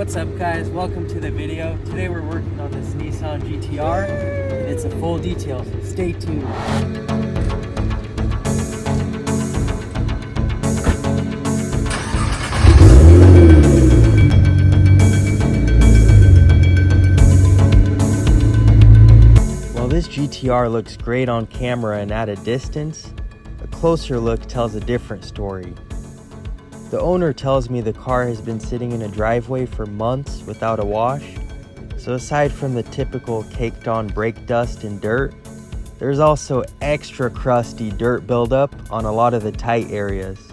What's up guys, welcome to the video. Today we're working on this Nissan GTR and it's a full detail, so stay tuned. While this GTR looks great on camera and at a distance, a closer look tells a different story. The owner tells me the car has been sitting in a driveway for months without a wash, so aside from the typical caked on brake dust and dirt, there's also extra crusty dirt buildup on a lot of the tight areas.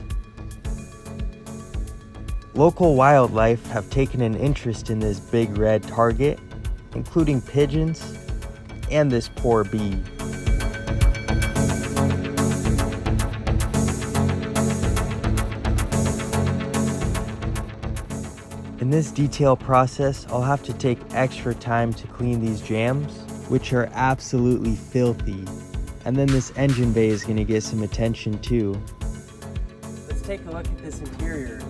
Local wildlife have taken an interest in this big red target, including pigeons and this poor bee. In this detail process, I'll have to take extra time to clean these jams, which are absolutely filthy. And then this engine bay is going to get some attention too. Let's take a look at this interior.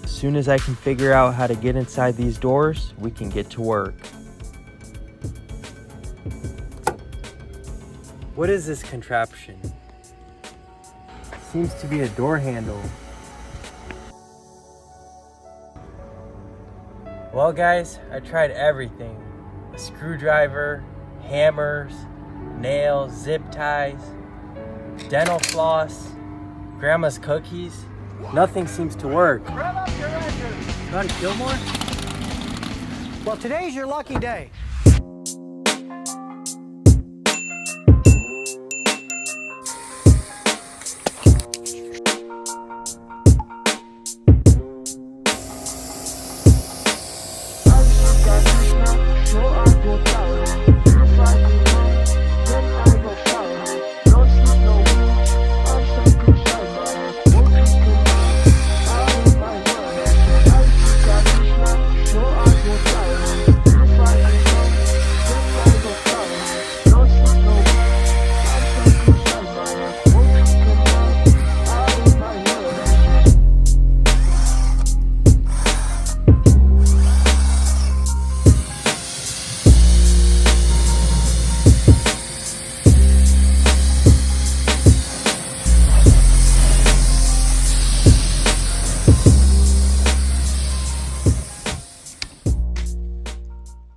As soon as I can figure out how to get inside these doors, we can get to work. What is this contraption? Seems to be a door handle. Well guys, I tried everything. A screwdriver, hammers, nails, zip ties, dental floss, grandma's cookies. Nothing seems to work. Rev up your engine. You want to kill more? Well, today's your lucky day.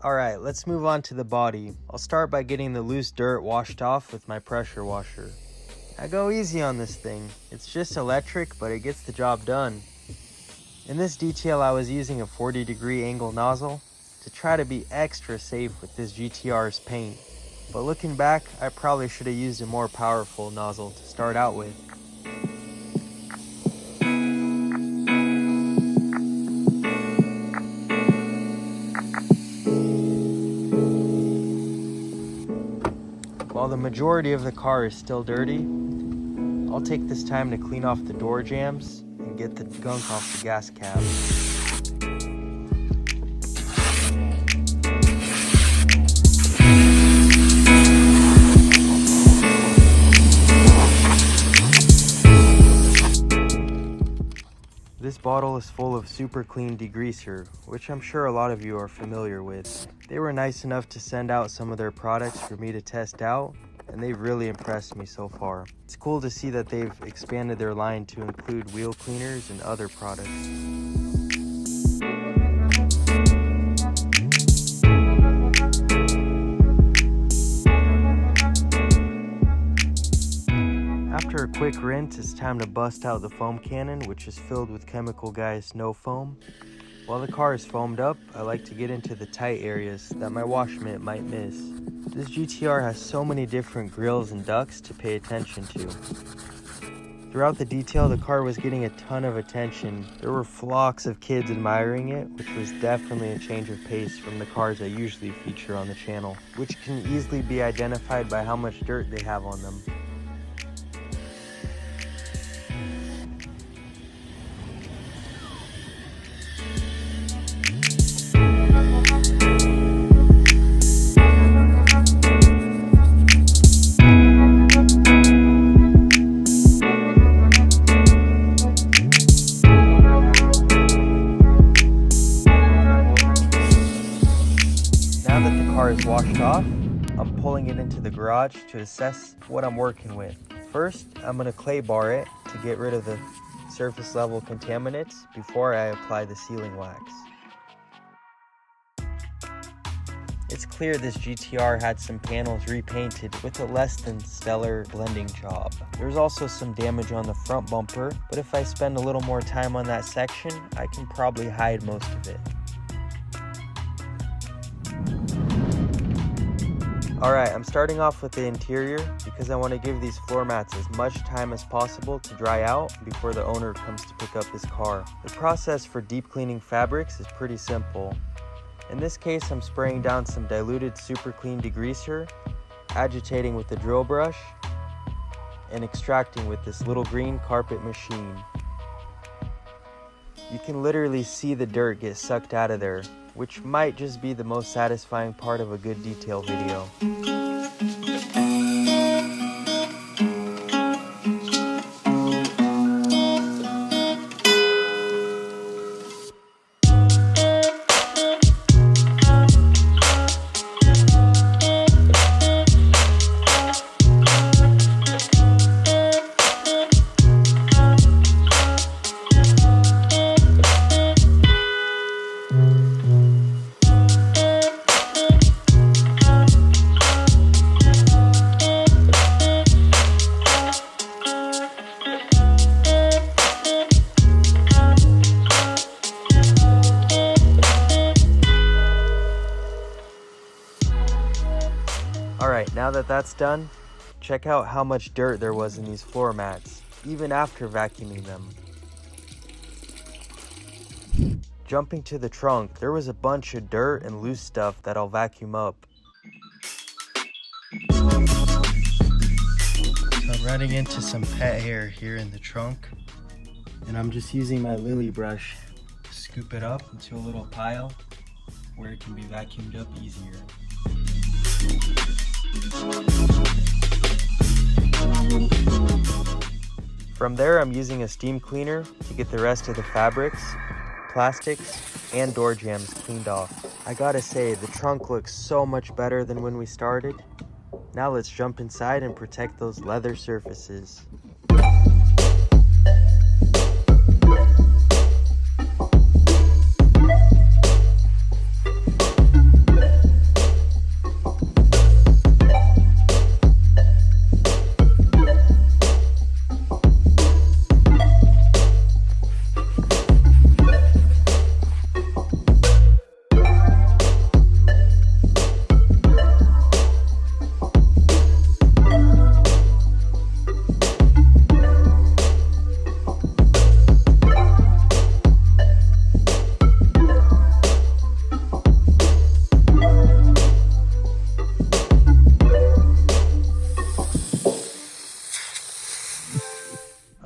Alright, let's move on to the body. I'll start by getting the loose dirt washed off with my pressure washer. I go easy on this thing. It's just electric, but it gets the job done. In this detail, I was using a 40-degree angle nozzle to try to be extra safe with this GTR's paint. But looking back, I probably should have used a more powerful nozzle to start out with. While the majority of the car is still dirty, I'll take this time to clean off the door jams and get the gunk off the gas cap. This bottle is full of super clean degreaser, which I'm sure a lot of you are familiar with. They were nice enough to send out some of their products for me to test out, and they've really impressed me so far. It's cool to see that they've expanded their line to include wheel cleaners and other products. After a quick rinse, it's time to bust out the foam cannon, which is filled with Chemical Guy's No Foam. While the car is foamed up, I like to get into the tight areas that my wash mitt might miss. This GTR has so many different grills and ducts to pay attention to. Throughout the detail, the car was getting a ton of attention. There were flocks of kids admiring it, which was definitely a change of pace from the cars I usually feature on the channel, which can easily be identified by how much dirt they have on them. pulling it into the garage to assess what I'm working with. First, I'm going to clay bar it to get rid of the surface level contaminants before I apply the sealing wax. It's clear this GTR had some panels repainted with a less than stellar blending job. There's also some damage on the front bumper, but if I spend a little more time on that section, I can probably hide most of it. Alright, I'm starting off with the interior because I want to give these floor mats as much time as possible to dry out before the owner comes to pick up his car. The process for deep cleaning fabrics is pretty simple. In this case, I'm spraying down some diluted super clean degreaser, agitating with the drill brush, and extracting with this little green carpet machine. You can literally see the dirt get sucked out of there, which might just be the most satisfying part of a good detail video. Alright, now that that's done, check out how much dirt there was in these floor mats, even after vacuuming them. Jumping to the trunk, there was a bunch of dirt and loose stuff that I'll vacuum up. So I'm running into some pet hair here in the trunk, and I'm just using my lily brush to scoop it up into a little pile where it can be vacuumed up easier. From there, I'm using a steam cleaner to get the rest of the fabrics, plastics, and door jambs cleaned off. I gotta say, the trunk looks so much better than when we started. Now let's jump inside and protect those leather surfaces.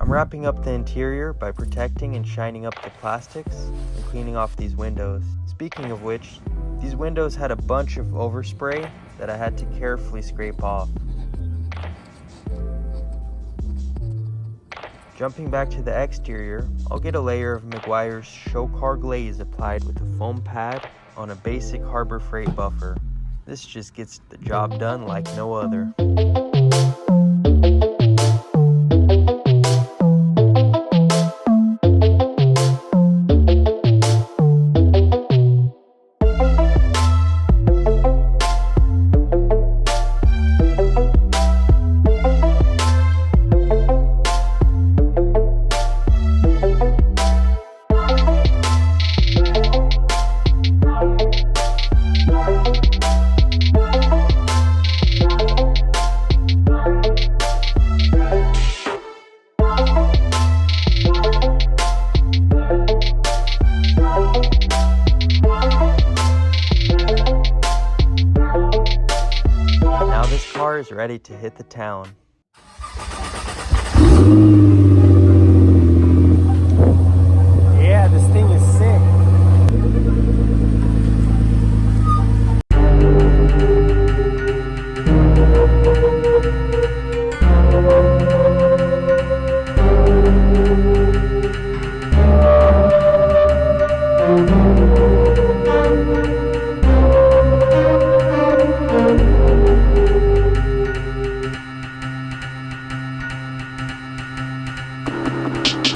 Wrapping up the interior by protecting and shining up the plastics and cleaning off these windows. Speaking of which, these windows had a bunch of overspray that I had to carefully scrape off. Jumping back to the exterior, I'll get a layer of Meguiar's show car glaze applied with a foam pad on a basic Harbor Freight buffer. This just gets the job done like no other. Is ready to hit the town. Yeah, this thing is sick.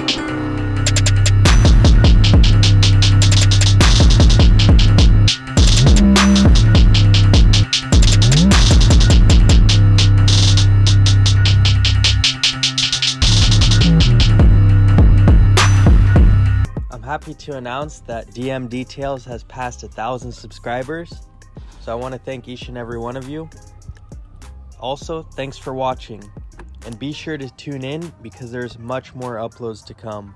I'm happy to announce that DM Details has passed 1,000 subscribers, so I want to thank each and every one of you. Also, thanks for watching, and be sure to tune in because there's much more uploads to come.